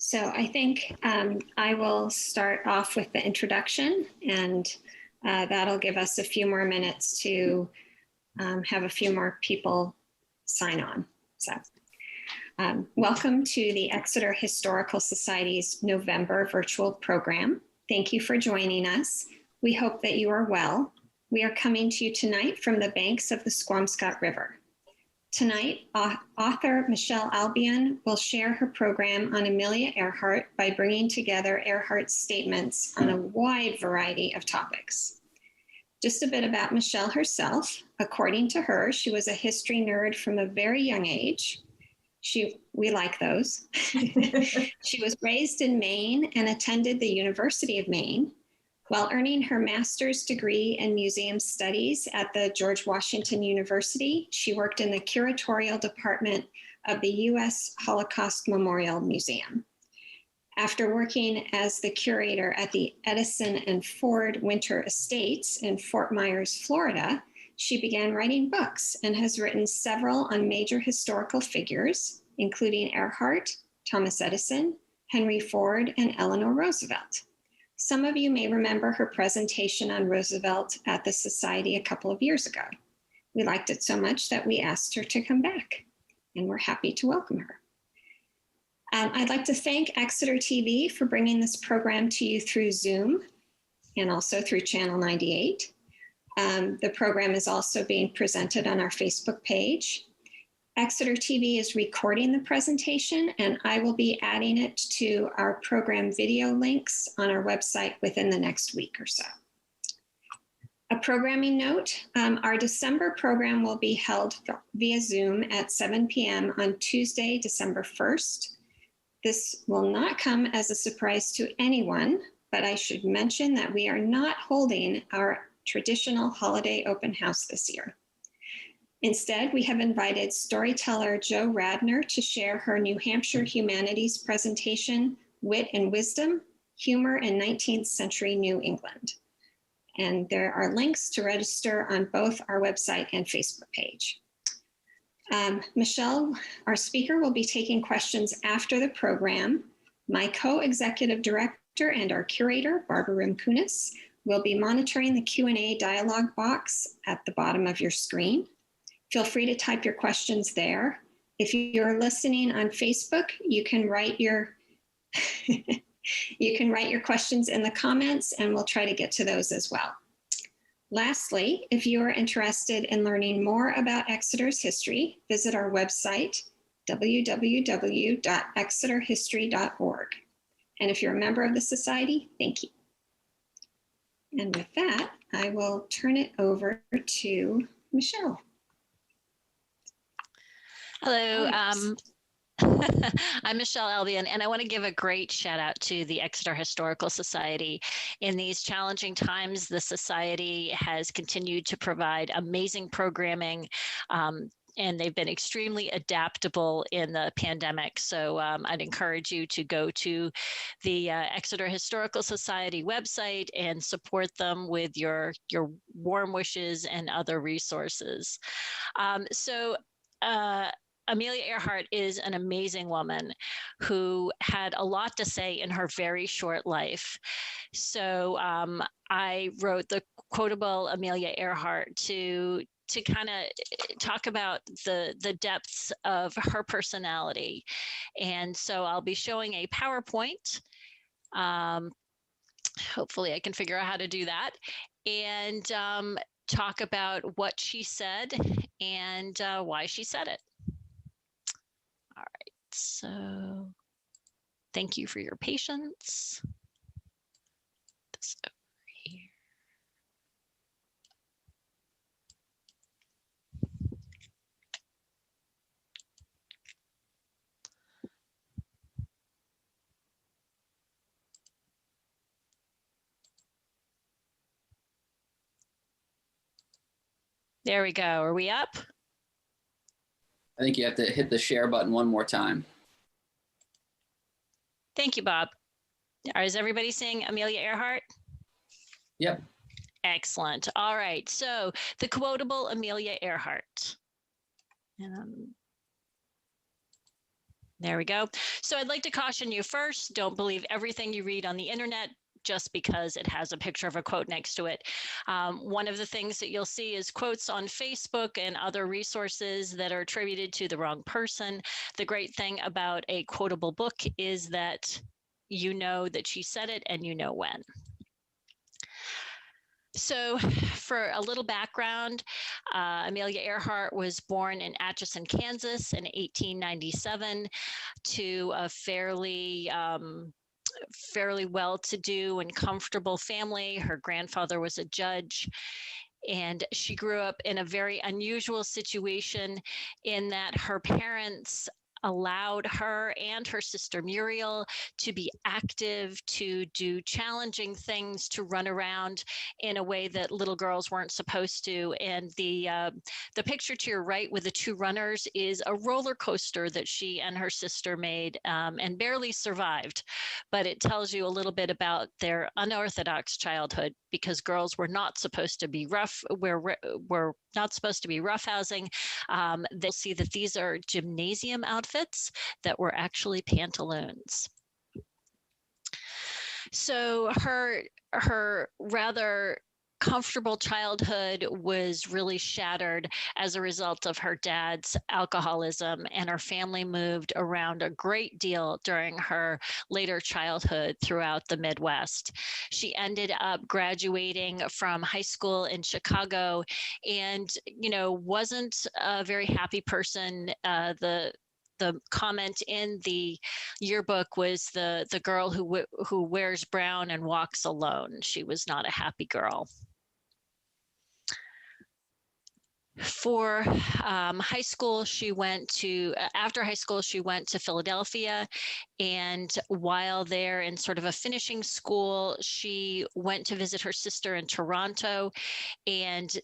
So I think I will start off with the introduction, and that'll give us a few more minutes to have a few more people sign on. So welcome to the Exeter Historical Society's November virtual program. Thank you for joining us. We hope that you are well. We are coming to you tonight from the banks of the Squamscott River. Tonight, author Michele Albion will share her program on Amelia Earhart by bringing together Earhart's statements on a wide variety of topics. Just a bit about Michele herself. According to her, she was a history nerd from a very young age. We like those. She was raised in Maine and attended the University of Maine. While earning her master's degree in museum studies at the George Washington University, she worked in the curatorial department of the U.S. Holocaust Memorial Museum. After working as the curator at the Edison and Ford Winter Estates in Fort Myers, Florida, she began writing books and has written several on major historical figures, including Earhart, Thomas Edison, Henry Ford, and Eleanor Roosevelt. Some of you may remember her presentation on Roosevelt at the Society a couple of years ago. We liked it so much that we asked her to come back, and we're happy to welcome her. I'd like to thank Exeter TV for bringing this program to you through Zoom and also through Channel 98. The program is also being presented on our Facebook page. Exeter TV is recording the presentation, and I will be adding it to our program video links on our website within the next week or so. A programming note, our December program will be held via Zoom at 7 p.m. on Tuesday, December 1st. This will not come as a surprise to anyone, but I should mention that we are not holding our traditional holiday open house this year. Instead, we have invited storyteller Jo Radner to share her New Hampshire Humanities presentation, Wit and Wisdom, Humor in 19th Century New England. And there are links to register on both our website and Facebook page. Michele, our speaker, will be taking questions after the program. My co-executive director and our curator, Barbara Rimkunis, will be monitoring the Q&A dialog box at the bottom of your screen. Feel free to type your questions there. If you're listening on Facebook, you can write your questions in the comments, and we'll try to get to those as well. Lastly, if you are interested in learning more about Exeter's history, visit our website, www.exeterhistory.org. And if you're a member of the Society, thank you. And with that, I will turn it over to Michele. Hello, I'm Michele Albion, and I want to give a great shout out to the Exeter Historical Society. In these challenging times, the Society has continued to provide amazing programming, and they've been extremely adaptable in the pandemic. So I'd encourage you to go to the Exeter Historical Society website and support them with your warm wishes and other resources. Amelia Earhart is an amazing woman who had a lot to say in her very short life. So I wrote the Quotable Amelia Earhart to kind of talk about the depths of her personality. And so I'll be showing a PowerPoint. Hopefully I can figure out how to do that. And talk about what she said and why she said it. All right, so thank you for your patience. This over here. There we go. Are we up? I think you have to hit the share button one more time. Thank you, Bob. Is everybody seeing Amelia Earhart? Yep. Excellent. All right. So the Quotable Amelia Earhart. There There we go. So I'd like to caution you first, don't believe everything you read on the internet just because it has a picture of a quote next to it. One of the things that you'll see is quotes on Facebook and other resources that are attributed to the wrong person. The great thing about a quotable book is that you know that she said it and you know when. So for a little background, Amelia Earhart was born in Atchison, Kansas in 1897 to a fairly well-to-do and comfortable family. Her grandfather was a judge, and she grew up in a very unusual situation in that her parents allowed her and her sister Muriel to be active, to do challenging things, to run around in a way that little girls weren't supposed to. And the picture to your right with the two runners is a roller coaster that she and her sister made and barely survived. But it tells you a little bit about their unorthodox childhood, because girls were not supposed to be rough. We're not supposed to be roughhousing. They'll see that these are gymnasium outfits that were actually pantaloons. So her rather comfortable childhood was really shattered as a result of her dad's alcoholism, and her family moved around a great deal during her later childhood throughout the Midwest. She ended up graduating from high school in Chicago and, wasn't a very happy person. The comment in the yearbook was the girl who wears brown and walks alone. She was not a happy girl. For high school, after high school, she went to Philadelphia. And while there in sort of a finishing school, she went to visit her sister in Toronto. And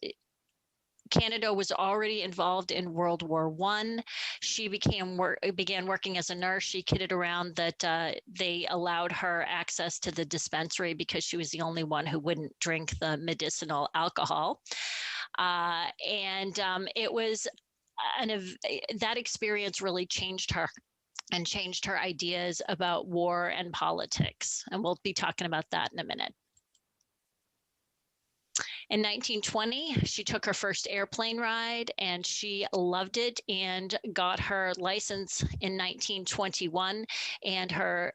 Canada was already involved in World War I. She began working as a nurse. She kidded around that they allowed her access to the dispensary because she was the only one who wouldn't drink the medicinal alcohol. It was that experience really changed her and changed her ideas about war and politics. And we'll be talking about that in a minute. In 1920, she took her first airplane ride and she loved it and got her license in 1921. And her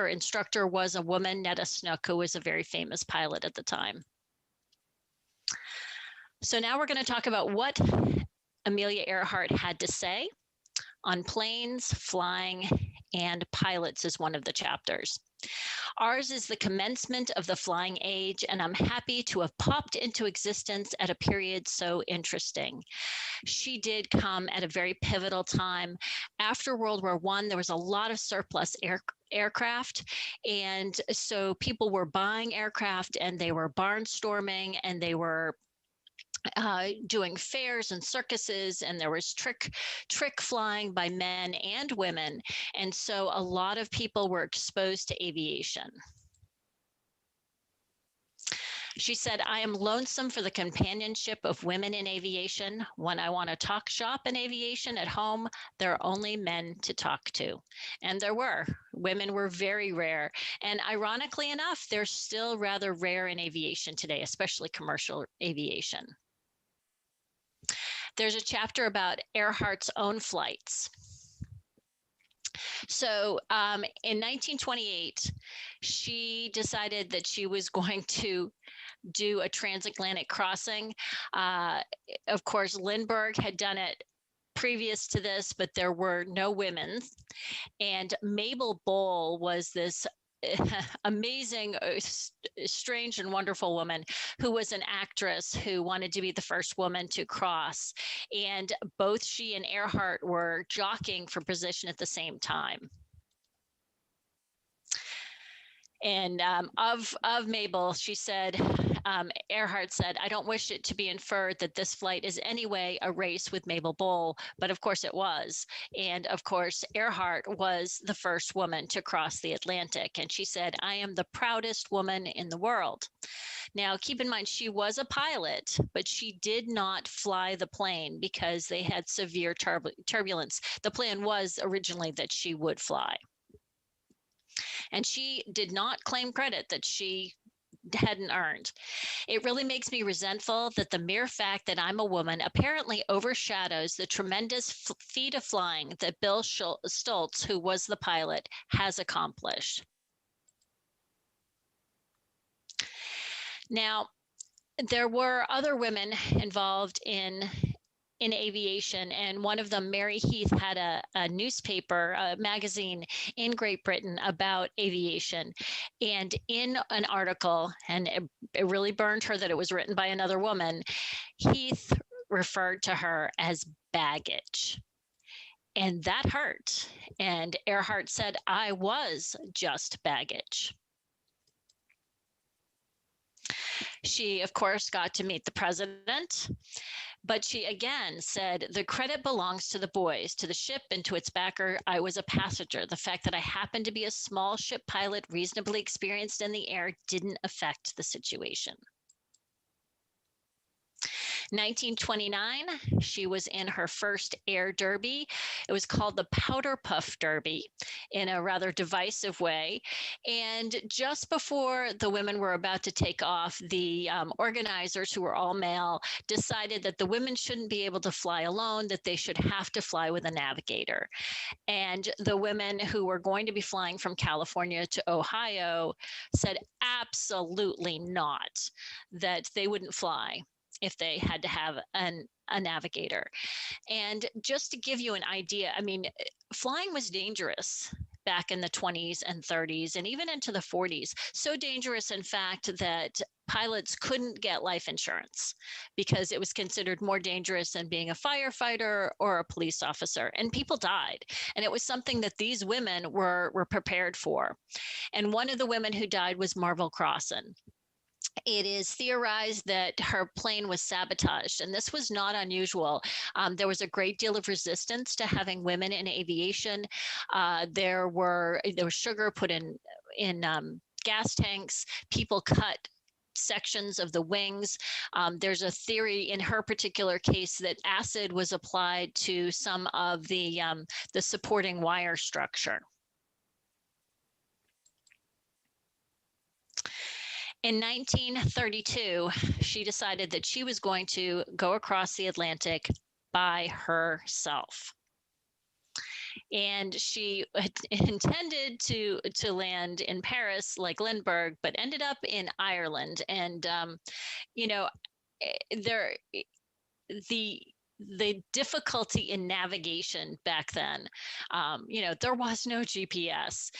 instructor was a woman, Netta Snook, who was a very famous pilot at the time. So now we're going to talk about what Amelia Earhart had to say on planes, flying, and pilots is one of the chapters. Ours is the commencement of the flying age, and I'm happy to have popped into existence at a period so interesting. She did come at a very pivotal time. After World War I, there was a lot of surplus aircraft, and so people were buying aircraft and they were barnstorming and they were doing fairs and circuses, and there was trick flying by men and women. And so a lot of people were exposed to aviation. She said, I am lonesome for the companionship of women in aviation. When I want to talk shop in aviation at home, there are only men to talk to. And there were. Women were very rare. And ironically enough, they're still rather rare in aviation today, especially commercial aviation. There's a chapter about Earhart's own flights. So in 1928, she decided that she was going to do a transatlantic crossing. Of course, Lindbergh had done it previous to this, but there were no women. And Mabel Bowl was this amazing, strange and wonderful woman who was an actress who wanted to be the first woman to cross. And both she and Earhart were jockeying for position at the same time. And of Mabel, she said, Earhart said, "I don't wish it to be inferred that this flight is anyway a race with Mabel Bowl," but of course it was. And of course, Earhart was the first woman to cross the Atlantic. And she said, "I am the proudest woman in the world." Now, keep in mind, she was a pilot, but she did not fly the plane because they had severe turbulence. The plan was originally that she would fly. And she did not claim credit that she hadn't earned. It really makes me resentful that the mere fact that I'm a woman apparently overshadows the tremendous feat of flying that Bill Stoltz, who was the pilot, has accomplished. Now, there were other women involved in aviation, and one of them, Mary Heath, had a newspaper, a magazine in Great Britain about aviation. And in an article, and it really burned her that it was written by another woman, Heath referred to her as baggage. And that hurt. And Earhart said, "I was just baggage." She, of course, got to meet the president, but she again said, "The credit belongs to the boys, to the ship, and to its backer. I was a passenger. The fact that I happened to be a small ship pilot, reasonably experienced in the air, didn't affect the situation." 1929, she was in her first air derby. It was called the Powder Puff Derby in a rather divisive way. And just before the women were about to take off, the organizers, who were all male, decided that the women shouldn't be able to fly alone, that they should have to fly with a navigator. And the women who were going to be flying from California to Ohio said absolutely not, that they wouldn't fly if they had to have a navigator. And just to give you an idea, I mean, flying was dangerous back in the 20s and 30s and even into the 40s. So dangerous, in fact, that pilots couldn't get life insurance because it was considered more dangerous than being a firefighter or a police officer. And people died. And it was something that these women were prepared for. And one of the women who died was Marvel Crossan. It is theorized that her plane was sabotaged, and this was not unusual. There was a great deal of resistance to having women in aviation. There was sugar put in gas tanks. People cut sections of the wings. There's a theory in her particular case that acid was applied to some of the supporting wire structure. In 1932, she decided that she was going to go across the Atlantic by herself. And she intended to land in Paris like Lindbergh, but ended up in Ireland. And, you know, the difficulty in navigation back then, you know, there was no GPS.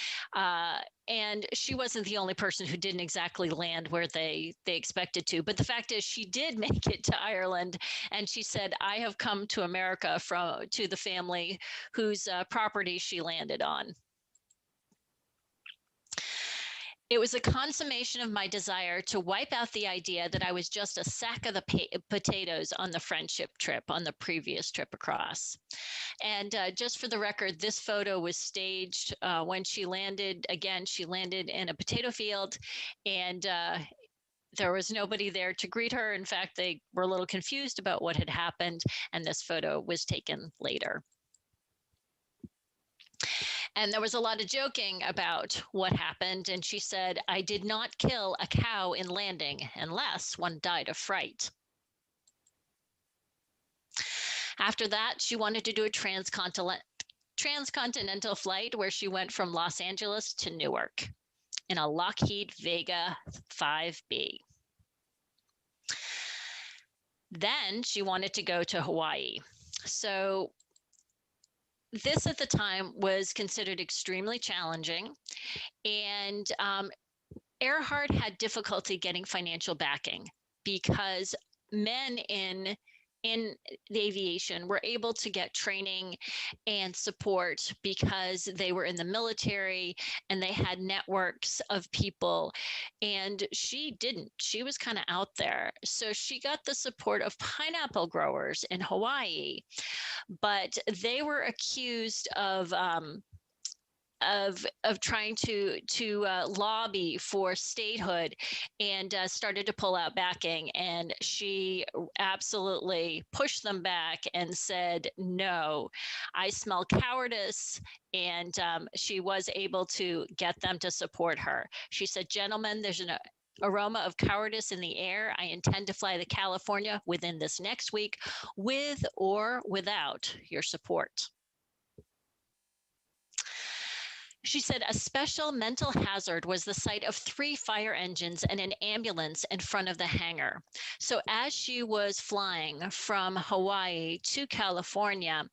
And she wasn't the only person who didn't exactly land where they expected to. But the fact is, she did make it to Ireland. And she said, "I have come to America to the family whose property she landed on." It was a consummation of my desire to wipe out the idea that I was just a sack of the potatoes on the friendship trip, on the previous trip across. And just for the record, this photo was staged when she landed. Again, she landed in a potato field, and there was nobody there to greet her. In fact, they were a little confused about what had happened, and this photo was taken later. And there was a lot of joking about what happened. And she said, "I did not kill a cow in landing unless one died of fright." After that, she wanted to do a transcontinental flight where she went from Los Angeles to Newark in a Lockheed Vega 5B. Then she wanted to go to Hawaii. So this at the time was considered extremely challenging, and Earhart had difficulty getting financial backing because men in in the aviation were able to get training and support because they were in the military and they had networks of people. And she didn't. She was kind of out there. So she got the support of pineapple growers in Hawaii, but they were accused of trying to lobby for statehood, and started to pull out backing. And she absolutely pushed them back and said, "No, I smell cowardice." And she was able to get them to support her. She said, "Gentlemen, there's an aroma of cowardice in the air. I intend to fly to California within this next week, with or without your support." She said a special mental hazard was the sight of 3 fire engines and an ambulance in front of the hangar. So as she was flying from Hawaii to California,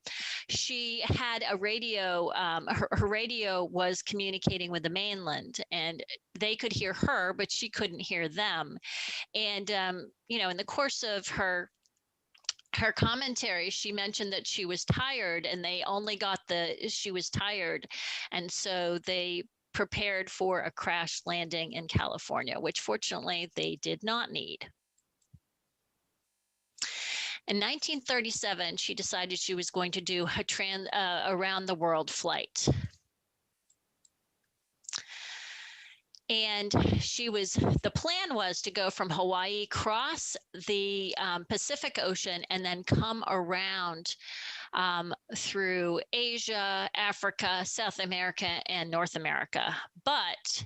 she had a radio, her radio was communicating with the mainland, and they could hear her, but she couldn't hear them. And, in the course of her commentary, she mentioned that she was tired, and they only got she was tired. And so they prepared for a crash landing in California, which fortunately they did not need. In 1937, she decided she was going to do a around the world flight. And the plan was to go from Hawaii, cross the Pacific Ocean, and then come around through Asia, Africa, South America, and North America. But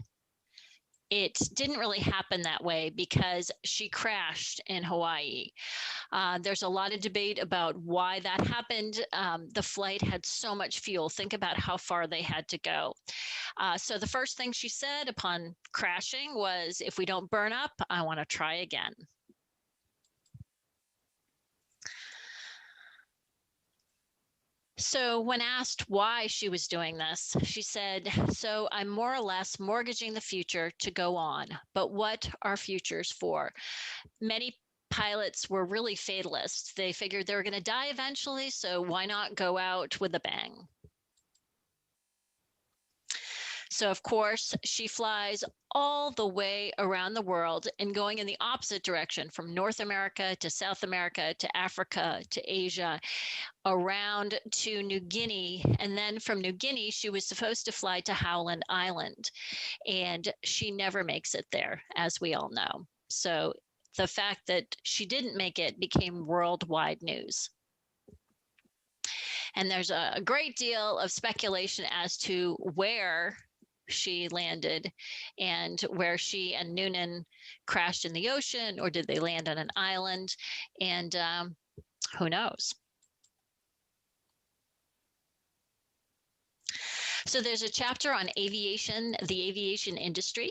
it didn't really happen that way because she crashed in Hawaii. There's a lot of debate about why that happened. The flight had so much fuel. Think about how far they had to go. So the first thing she said upon crashing was, "If we don't burn up, I want to try again." So when asked why she was doing this, she said, "So I'm more or less mortgaging the future to go on. But what are futures for?" Many pilots were really fatalists. They figured they were going to die eventually, so why not go out with a bang? So of course, she flies all the way around the world and going in the opposite direction, from North America to South America to Africa to Asia, around to New Guinea. And then from New Guinea, she was supposed to fly to Howland Island, and she never makes it there, as we all know. So the fact that she didn't make it became worldwide news. And there's a great deal of speculation as to where she landed and where she and Noonan crashed in the ocean, or did they land on an island? And who knows? So there's a chapter on aviation, the aviation industry.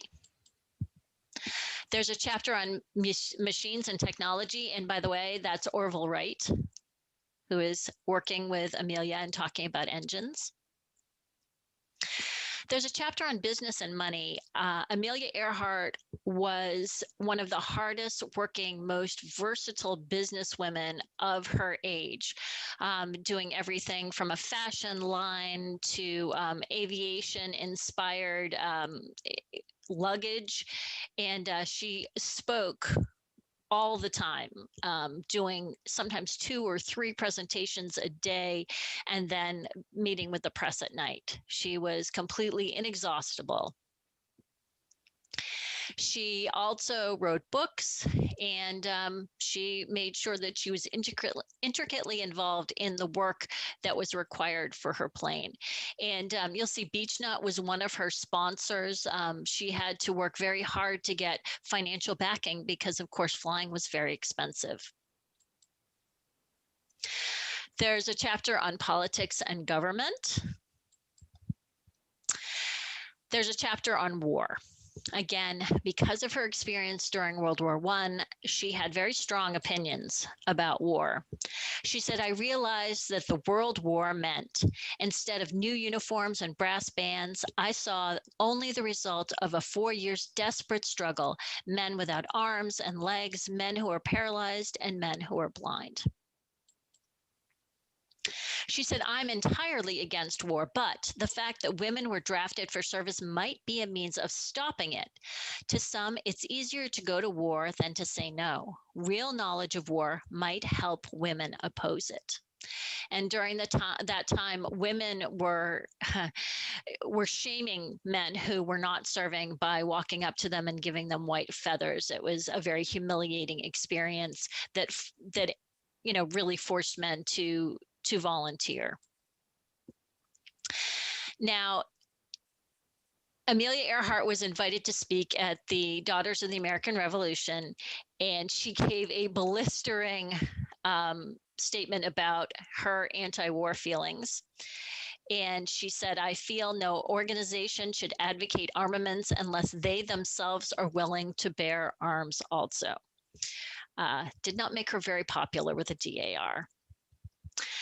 There's a chapter on machines and technology. And by the way, that's Orville Wright, who is working with Amelia and talking about engines. There's a chapter on business and money. Amelia Earhart was one of the hardest working, most versatile businesswomen of her age, doing everything from a fashion line to aviation inspired luggage. And she spoke all the time, doing sometimes 2 or 3 presentations a day, and then meeting with the press at night. She was completely inexhaustible. She also wrote books, and she made sure that she was intricately involved in the work that was required for her plane. And you'll see Beechnut was one of her sponsors. She had to work very hard to get financial backing because, of course, flying was very expensive. There's a chapter on politics and government. There's a chapter on war. Again, because of her experience during World War I, she had very strong opinions about war. She said, "I realized that the World War meant, instead of new uniforms and brass bands, I saw only the result of a 4 years desperate struggle, men without arms and legs, men who are paralyzed, and men who are blind." She said, I'm entirely against war, but the fact that women were drafted for service might be a means of stopping it. To some, it's easier to go to war than to say no. Real knowledge of war might help women oppose it. And during that time, women were were shaming men who were not serving by walking up to them and giving them white feathers. It was a very humiliating experience that really forced men to volunteer. Now, Amelia Earhart was invited to speak at the Daughters of the American Revolution, and she gave a blistering statement about her anti-war feelings. And she said, I feel no organization should advocate armaments unless they themselves are willing to bear arms also. Did not make her very popular with the DAR.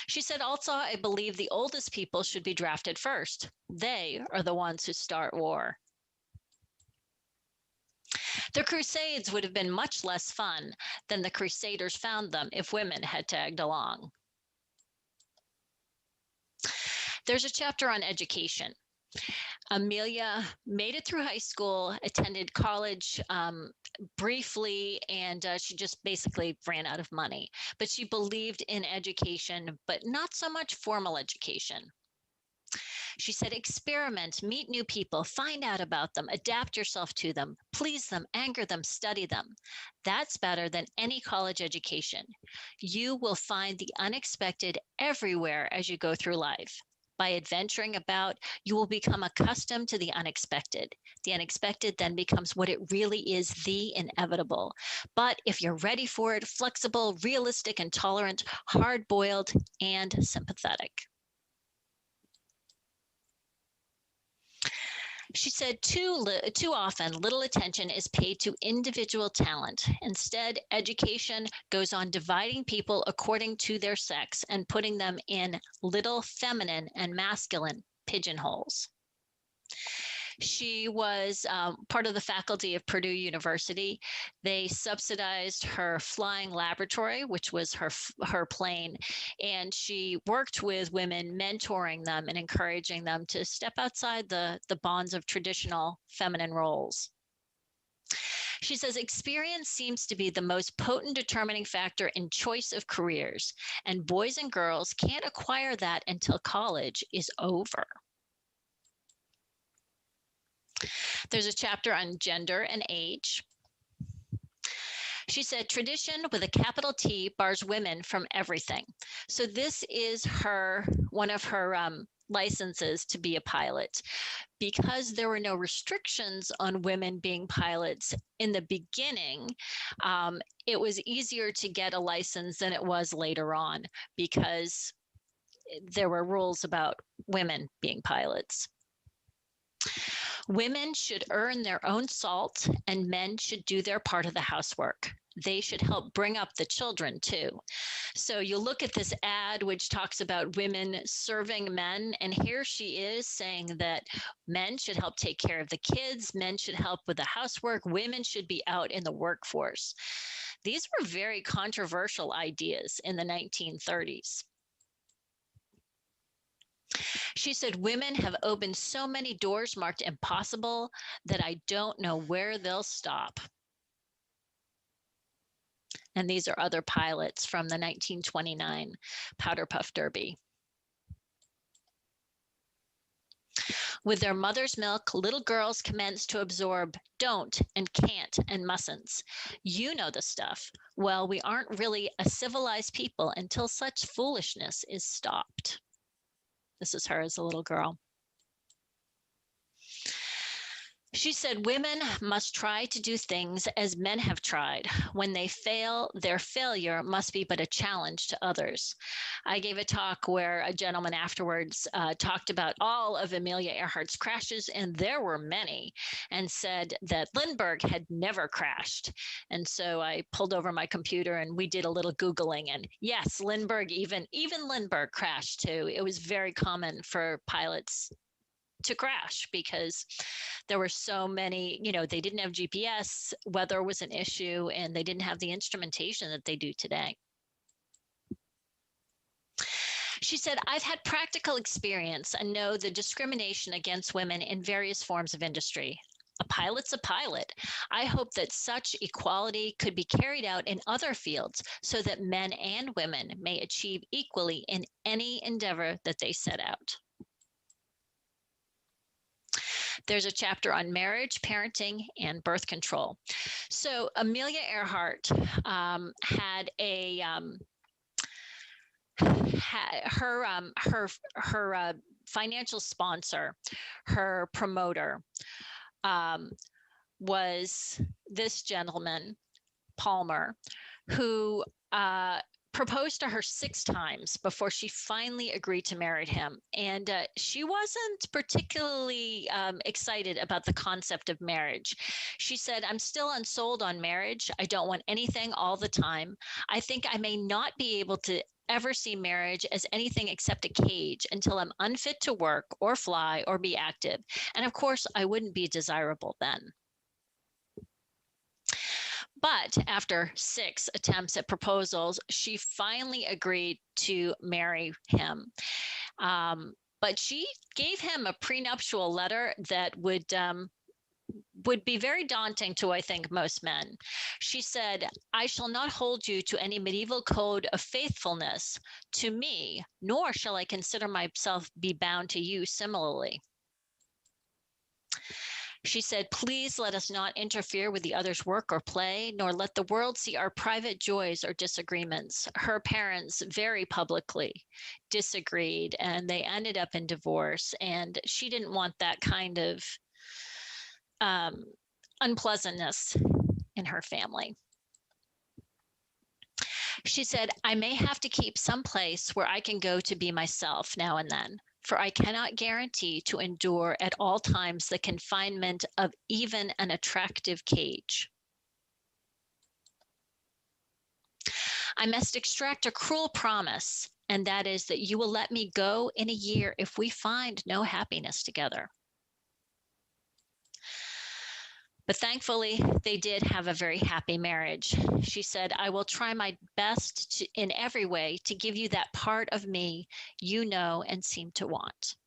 She said, also, I believe the oldest people should be drafted first. They are the ones who start war. The Crusades would have been much less fun than the Crusaders found them if women had tagged along. There's a chapter on education. Amelia made it through high school, attended college briefly, and she just basically ran out of money. But she believed in education, but not so much formal education. She said, experiment, meet new people, find out about them, adapt yourself to them, please them, anger them, study them. That's better than any college education. You will find the unexpected everywhere as you go through life. By adventuring about, you will become accustomed to the unexpected. The unexpected then becomes what it really is, the inevitable. But if you're ready for it, flexible, realistic, and tolerant, hard-boiled, and sympathetic. She said, too often, little attention is paid to individual talent. Instead, education goes on dividing people according to their sex and putting them in little feminine and masculine pigeonholes. She was part of the faculty of Purdue University. They subsidized her flying laboratory, which was her plane, and she worked with women, mentoring them and encouraging them to step outside the bonds of traditional feminine roles. She says, experience seems to be the most potent determining factor in choice of careers, and boys and girls can't acquire that until college is over. There's a chapter on gender and age. She said, tradition with a capital T bars women from everything. So this is one of her licenses to be a pilot. Because there were no restrictions on women being pilots in the beginning, it was easier to get a license than it was later on because there were rules about women being pilots. Women should earn their own salt, and men should do their part of the housework. They should help bring up the children too. So you look at this ad, which talks about women serving men, and here she is saying that men should help take care of the kids, men should help with the housework, women should be out in the workforce. These were very controversial ideas in the 1930s. She said, women have opened so many doors marked impossible that I don't know where they'll stop. And these are other pilots from the 1929 Powder Puff Derby. With their mother's milk, little girls commence to absorb don't and can't and mustn'ts. You know the stuff. Well, we aren't really a civilized people until such foolishness is stopped. This is her as a little girl. She said, women must try to do things as men have tried. When they fail, their failure must be but a challenge to others. I gave a talk where a gentleman afterwards talked about all of Amelia Earhart's crashes, and there were many, and said that Lindbergh had never crashed. And so I pulled over my computer and we did a little Googling, and yes, Lindbergh, even Lindbergh crashed too. It was very common for pilots to crash because there were so many, they didn't have GPS, weather was an issue, and they didn't have the instrumentation that they do today. She said, I've had practical experience and know the discrimination against women in various forms of industry. A pilot's a pilot. I hope that such equality could be carried out in other fields so that men and women may achieve equally in any endeavor that they set out. There's a chapter on marriage, parenting, and birth control. So Amelia Earhart had a her financial sponsor, her promoter, was this gentleman, Palmer, who proposed to her 6 times before she finally agreed to marry him. And she wasn't particularly excited about the concept of marriage. She said, I'm still unsold on marriage. I don't want anything all the time. I think I may not be able to ever see marriage as anything except a cage until I'm unfit to work or fly or be active. And of course, I wouldn't be desirable then. But after 6 attempts at proposals, she finally agreed to marry him. But she gave him a prenuptial letter that would be very daunting to, I think, most men. She said, I shall not hold you to any medieval code of faithfulness to me, nor shall I consider myself be bound to you similarly. She said, please let us not interfere with the other's work or play, nor let the world see our private joys or disagreements. Her parents very publicly disagreed, and they ended up in divorce. And she didn't want that kind of unpleasantness in her family. She said, I may have to keep some place where I can go to be myself now and then, for I cannot guarantee to endure at all times the confinement of even an attractive cage. I must extract a cruel promise, and that is that you will let me go in a year if we find no happiness together. But thankfully, they did have a very happy marriage. She said, I will try my best in every way to give you that part of me you know and seem to want.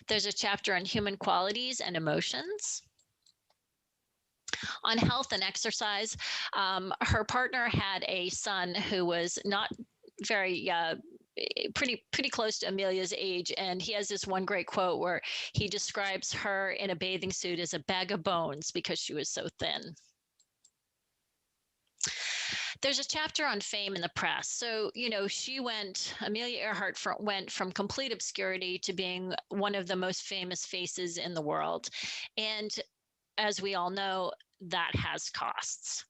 There's a chapter on human qualities and emotions. On health and exercise, her partner had a son who was not very pretty close to Amelia's age, and he has this one great quote where he describes her in a bathing suit as a bag of bones because she was so thin. There's a chapter on fame in the press. So, Amelia Earhart went from complete obscurity to being one of the most famous faces in the world. And as we all know, that has costs.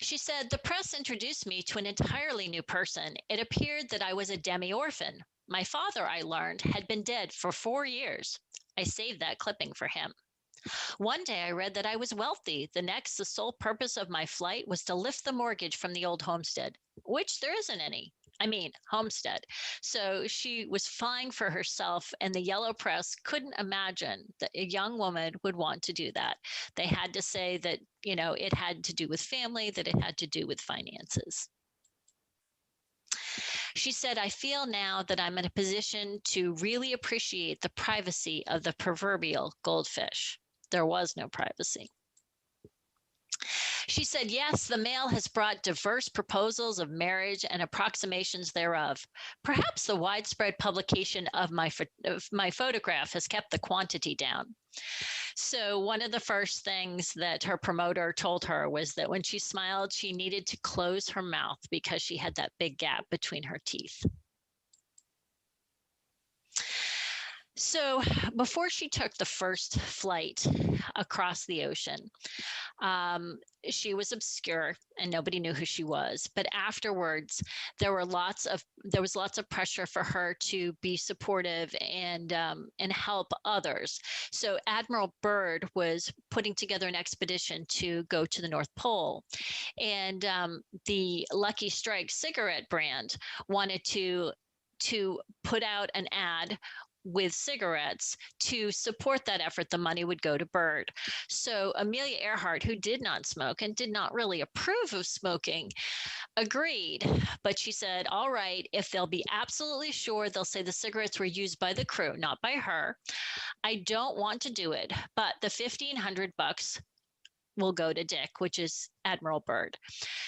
She said, the press introduced me to an entirely new person. It appeared that I was a demi-orphan. My father, I learned, had been dead for 4 years. I saved that clipping for him. One day I read that I was wealthy. The next, the sole purpose of my flight was to lift the mortgage from the old homestead, which there isn't any. Homestead. So she was flying for herself, and the yellow press couldn't imagine that a young woman would want to do that. They had to say that, it had to do with family, that it had to do with finances. She said, I feel now that I'm in a position to really appreciate the privacy of the proverbial goldfish. There was no privacy. She said, yes, the mail has brought diverse proposals of marriage and approximations thereof. Perhaps the widespread publication of my photograph has kept the quantity down. So one of the first things that her promoter told her was that when she smiled, she needed to close her mouth because she had that big gap between her teeth. So before she took the first flight across the ocean, she was obscure and nobody knew who she was. But afterwards, there was lots of pressure for her to be supportive and help others. So Admiral Byrd was putting together an expedition to go to the North Pole, and the Lucky Strike cigarette brand wanted to put out an ad with cigarettes to support that effort. The money would go to Bird. So Amelia Earhart, who did not smoke and did not really approve of smoking, agreed. But she said, all right, if they'll be absolutely sure, they'll say the cigarettes were used by the crew, not by her. I don't want to do it, but the $1,500 will go to Dick, which is Admiral Byrd.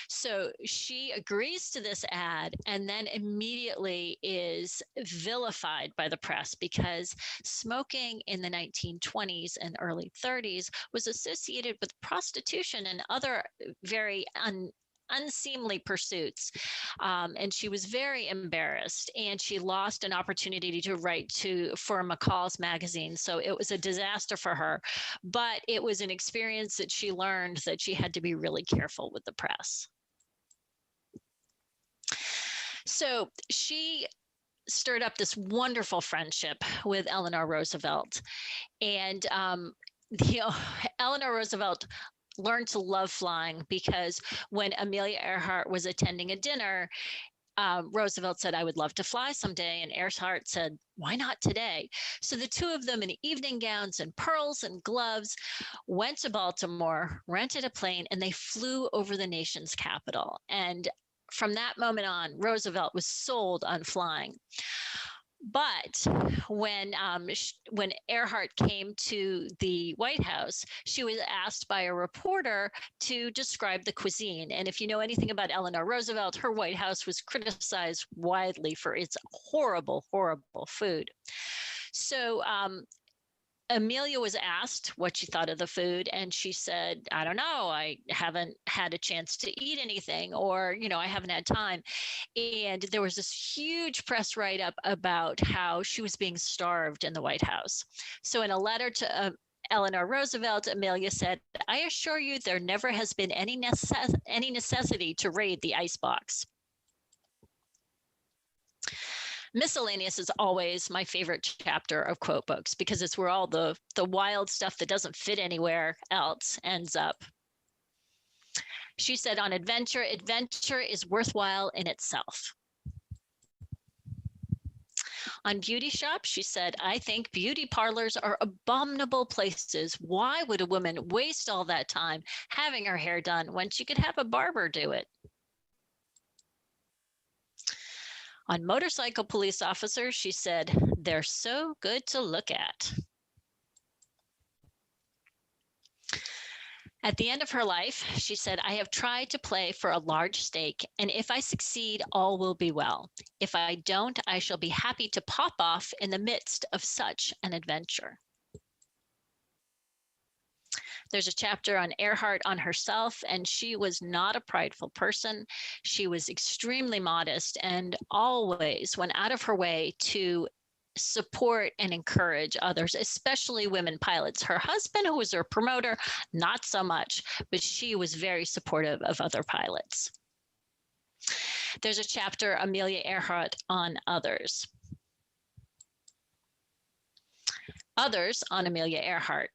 So she agrees to this ad and then immediately is vilified by the press because smoking in the 1920s and early 30s was associated with prostitution and other very unseemly pursuits. And she was very embarrassed, and she lost an opportunity to write for McCall's magazine. So it was a disaster for her, but it was an experience that she learned that she had to be really careful with the press. So she stirred up this wonderful friendship with Eleanor Roosevelt. And Eleanor Roosevelt learned to love flying because when Amelia Earhart was attending a dinner, Roosevelt said, I would love to fly someday. And Earhart said, why not today? So the two of them in evening gowns and pearls and gloves went to Baltimore, rented a plane, and they flew over the nation's capital. And from that moment on, Roosevelt was sold on flying. But when Earhart came to the White House, she was asked by a reporter to describe the cuisine. And if you know anything about Eleanor Roosevelt, her White House was criticized widely for its horrible, horrible food. So Amelia was asked what she thought of the food, and she said, I don't know, I haven't had a chance to eat anything, or, I haven't had time. And there was this huge press write-up about how she was being starved in the White House. So in a letter to Eleanor Roosevelt, Amelia said, I assure you there never has been any necessity to raid the icebox. Miscellaneous is always my favorite chapter of quote books because it's where all the wild stuff that doesn't fit anywhere else ends up. She said on adventure is worthwhile in itself. On beauty shops, she said, I think beauty parlors are abominable places. Why would a woman waste all that time having her hair done when she could have a barber do it? On motorcycle police officers, she said, they're so good to look at. At the end of her life, she said, I have tried to play for a large stake, and if I succeed, all will be well. If I don't, I shall be happy to pop off in the midst of such an adventure. There's a chapter on Earhart on herself, and she was not a prideful person. She was extremely modest and always went out of her way to support and encourage others, especially women pilots. Her husband, who was her promoter, not so much, but she was very supportive of other pilots. There's a chapter, Amelia Earhart, on others. Others on Amelia Earhart.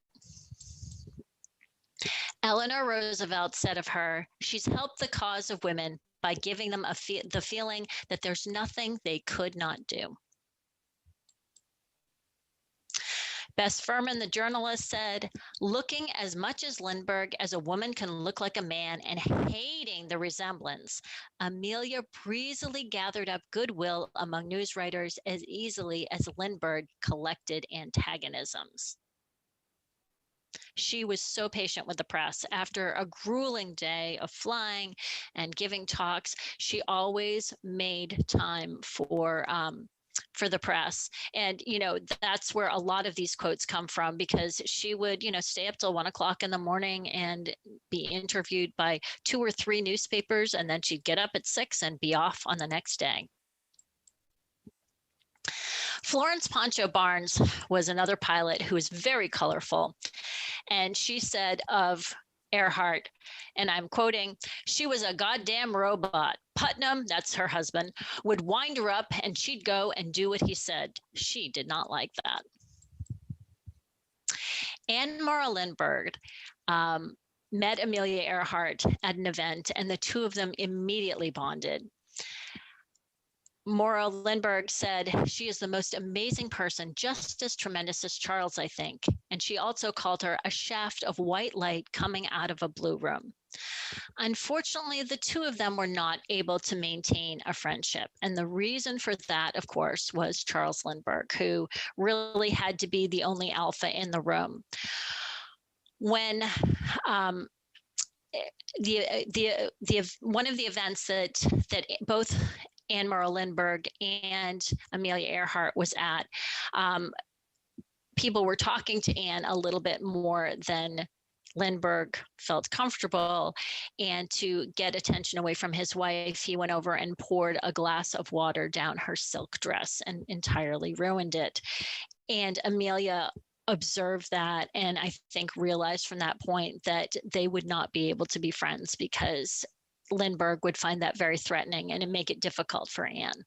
Eleanor Roosevelt said of her, she's helped the cause of women by giving them the feeling that there's nothing they could not do. Bess Furman, the journalist, said, looking as much as Lindbergh as a woman can look like a man and hating the resemblance, Amelia breezily gathered up goodwill among news writers as easily as Lindbergh collected antagonisms. She was so patient with the press. After a grueling day of flying and giving talks, she always made time for the press. And, that's where a lot of these quotes come from, because she would, stay up till 1 o'clock in the morning and be interviewed by 2 or 3 newspapers. And then she'd get up at 6 and be off on the next day. Florence Poncho Barnes was another pilot who was very colorful. And she said of Earhart, and I'm quoting, she was a goddamn robot. Putnam, that's her husband, would wind her up and she'd go and do what he said. She did not like that. Anne Morrow Lindbergh met Amelia Earhart at an event, and the two of them immediately bonded. Maura Lindbergh said, "She is the most amazing person, just as tremendous as Charles, I think." And she also called her a shaft of white light coming out of a blue room. Unfortunately, the two of them were not able to maintain a friendship. And the reason for that, of course, was Charles Lindbergh, who really had to be the only alpha in the room. When one of the events that both Anne Morrow Lindbergh and Amelia Earhart was at, people were talking to Anne a little bit more than Lindbergh felt comfortable. And to get attention away from his wife, he went over and poured a glass of water down her silk dress and entirely ruined it. And Amelia observed that, and I think realized from that point that they would not be able to be friends, because Lindbergh would find that very threatening and it'd make it difficult for Anne.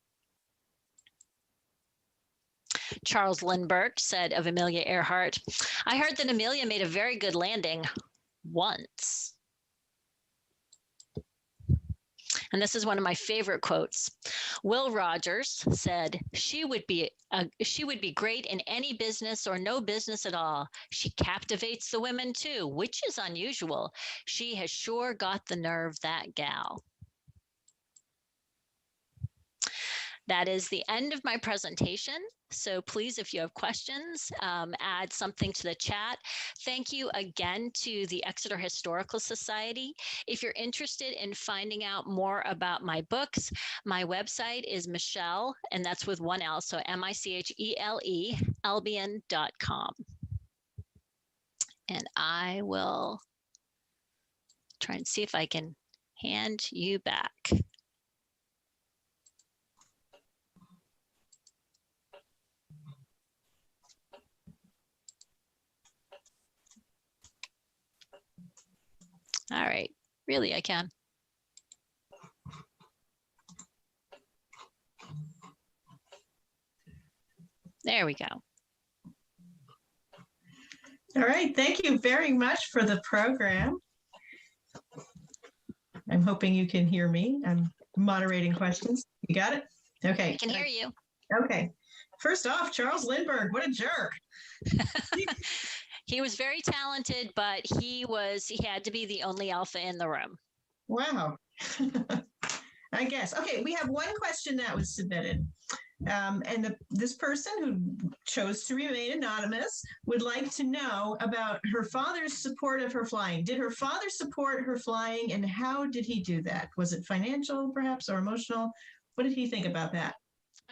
Charles Lindbergh said of Amelia Earhart, "I heard that Amelia made a very good landing once." And this is one of my favorite quotes. Will Rogers said, she would be great in any business or no business at all. She captivates the women too, which is unusual. She has sure got the nerve, that gal." That is the end of my presentation. So please, if you have questions, add something to the chat. Thank you again to the Exeter Historical Society. If you're interested in finding out more about my books, my website is Michele, and that's with one L, so Michele, Albion.com. And I will try and see if I can hand you back. All right, really, I can. There we go. All right, thank you very much for the program. I'm hoping you can hear me. I'm moderating questions. You got it? Okay. I can hear you. Okay. First off, Charles Lindbergh, what a jerk. He was very talented, but he had to be the only alpha in the room. Wow. I guess. Okay, we have one question that was submitted. And this person who chose to remain anonymous would like to know about her father's support of her flying. Did her father support her flying, and how did he do that? Was it financial, perhaps, or emotional? What did he think about that?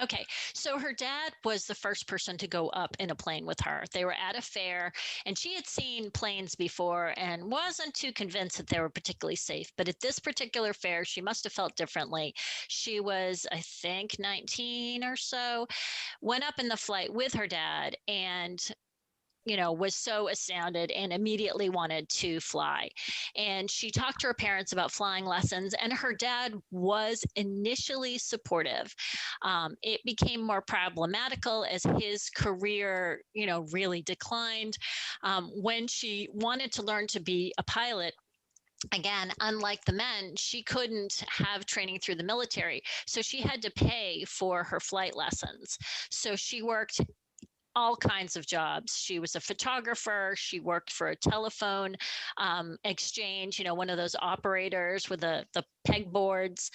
Okay, so her dad was the first person to go up in a plane with her. They were at a fair, and she had seen planes before and wasn't too convinced that they were particularly safe. But at this particular fair, she must have felt differently. She was, I think, 19 or so, went up in the flight with her dad, and was so astounded and immediately wanted to fly. And she talked to her parents about flying lessons, and her dad was initially supportive. It became more problematical as his career, really declined. When she wanted to learn to be a pilot, again, unlike the men, she couldn't have training through the military. So she had to pay for her flight lessons. So she worked all kinds of jobs. She was a photographer. She worked for a telephone exchange, one of those operators with the pegboards.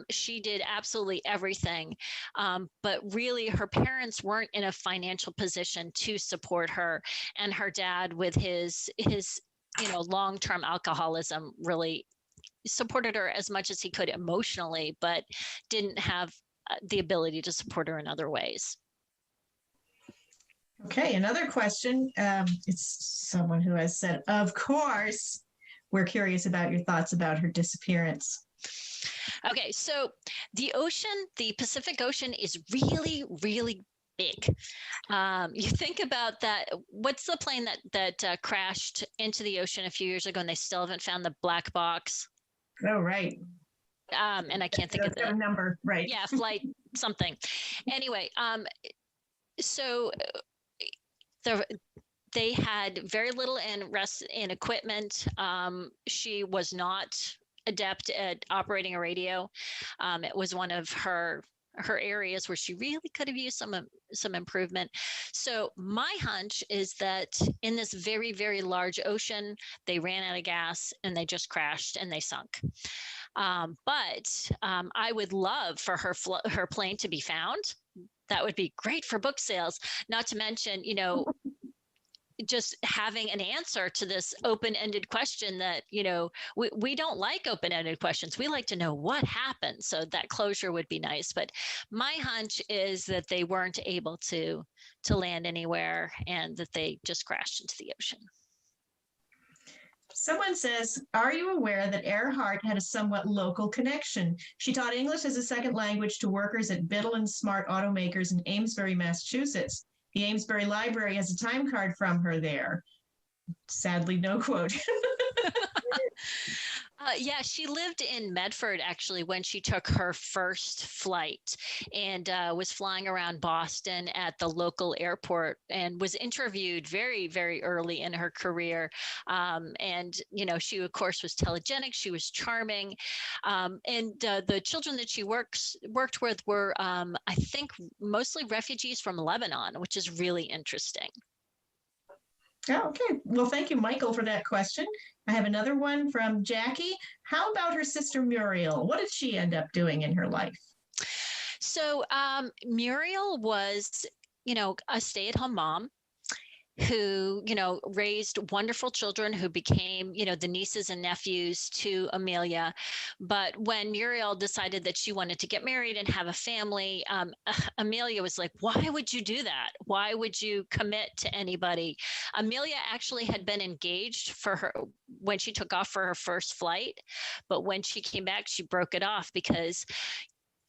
She did absolutely everything. But really, her parents weren't in a financial position to support her. And her dad, with his long-term alcoholism, really supported her as much as he could emotionally, but didn't have the ability to support her in other ways. Okay, another question. It's someone who has said, of course, we're curious about your thoughts about her disappearance. Okay, so the Pacific Ocean is really, really big. You think about that. What's the plane that crashed into the ocean a few years ago and they still haven't found the black box? Oh, right. And I can't think of the number, right? Yeah, flight something. Anyway, so they had very little in equipment. She was not adept at operating a radio. It was one of her her areas where she really could have used some improvement. So my hunch is that in this very, very large ocean, they ran out of gas and they just crashed and they sunk. But I would love for her plane to be found. That would be great for book sales. Not to mention, just having an answer to this open-ended question that, we don't like open-ended questions. We like to know what happened. So that closure would be nice. But my hunch is that they weren't able to land anywhere and that they just crashed into the ocean. Someone says, are you aware that Earhart had a somewhat local connection? She taught English as a second language to workers at Biddle and Smart Automakers in Amesbury, Massachusetts. The Amesbury Library has a time card from her there. Sadly, no quote. Yeah, she lived in Medford actually when she took her first flight and was flying around Boston at the local airport and was interviewed very, very early in her career. And, she, of course, was telegenic. She was charming. And the children that she worked with were, I think, mostly refugees from Lebanon, which is really interesting. Oh, okay. Well, thank you, Michael, for that question. I have another one from Jackie. How about her sister Muriel? What did she end up doing in her life? So Muriel was, a stay-at-home mom who, raised wonderful children who became, the nieces and nephews to Amelia. But when Muriel decided that she wanted to get married and have a family, Amelia was like, why would you do that? Why would you commit to anybody? Amelia actually had been engaged for her when she took off for her first flight. But when she came back, she broke it off because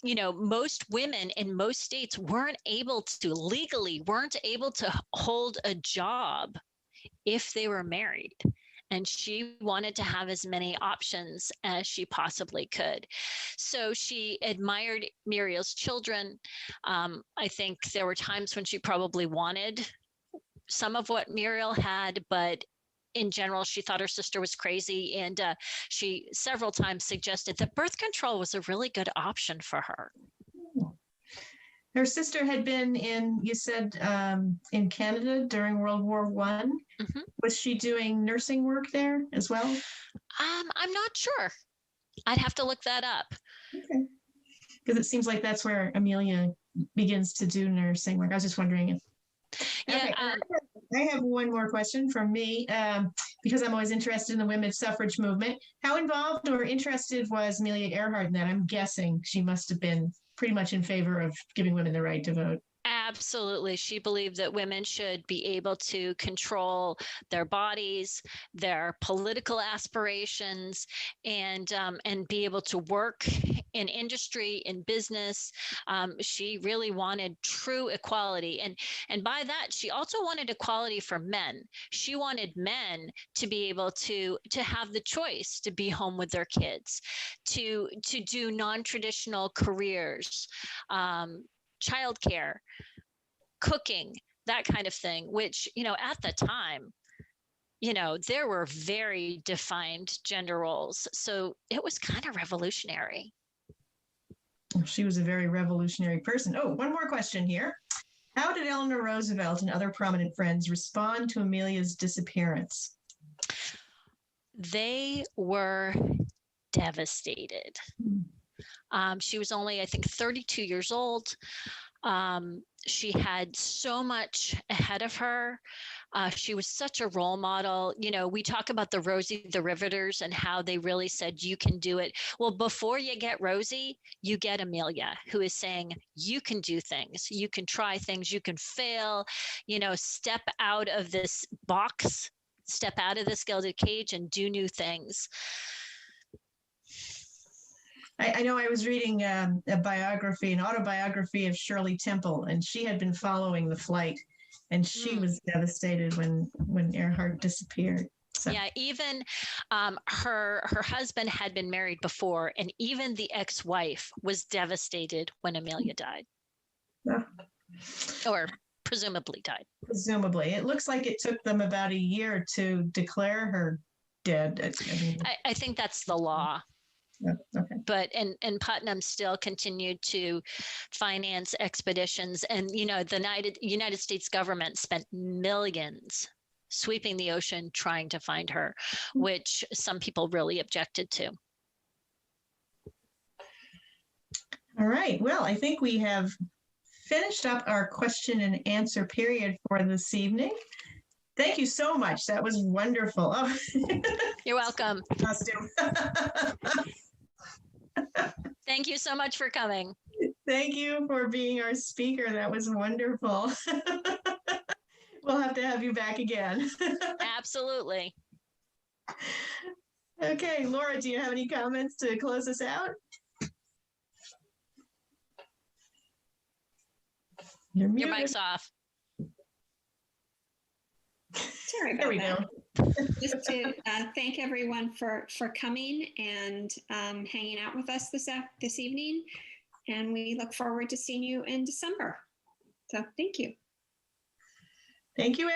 most women in most states weren't able to hold a job if they were married. And she wanted to have as many options as she possibly could. So she admired Muriel's children. I think there were times when she probably wanted some of what Muriel had, but in general, she thought her sister was crazy, and she several times suggested that birth control was a really good option for her. Her sister had been you said, in Canada during World War I. Mm-hmm. Was she doing nursing work there as well? I'm not sure. I'd have to look that up. Okay. Because it seems like that's where Amelia begins to do nursing work. I was just wondering if. Yeah. Okay. I have one more question from me because I'm always interested in the women's suffrage movement. How involved or interested was Amelia Earhart in that? I'm guessing she must have been pretty much in favor of giving women the right to vote. Absolutely. She believed that women should be able to control their bodies, their political aspirations, and be able to work in industry, in business. She really wanted true equality. And by that, she also wanted equality for men. She wanted men to be able to have the choice to be home with their kids, to do non-traditional careers, childcare, cooking, that kind of thing, which, at the time, there were very defined gender roles. So it was kind of revolutionary. She was a very revolutionary person. Oh, one more question here. How did Eleanor Roosevelt and other prominent friends respond to Amelia's disappearance? They were devastated. She was only, I think, 32 years old. She had so much ahead of her. She was such a role model. We talk about the Rosie the Riveters and how they really said, you can do it. Well, before you get Rosie, you get Amelia, who is saying, you can do things, you can try things, you can fail, step out of this box, step out of this gilded cage and do new things. I know I was reading an autobiography of Shirley Temple, and she had been following the flight, and she was devastated when Earhart disappeared. So. Yeah, even her husband had been married before, and even the ex-wife was devastated when Amelia died. Or presumably died. Presumably. It looks like it took them about a year to declare her dead. I think that's the law. Yeah, okay. But and Putnam still continued to finance expeditions, and the United States government spent millions sweeping the ocean trying to find her, which some people really objected to. All right. Well, I think we have finished up our question and answer period for this evening. Thank you so much. That was wonderful. Oh. You're welcome. Costume. Thank you so much for coming. Thank you for being our speaker. That was wonderful. We'll have to have you back again. Absolutely. Okay, Laura, do you have any comments to close us out? You're Your muted. mic's off. Sorry There about we that. go. Just to thank everyone for coming and hanging out with us this evening. And we look forward to seeing you in December. So thank you. Thank you,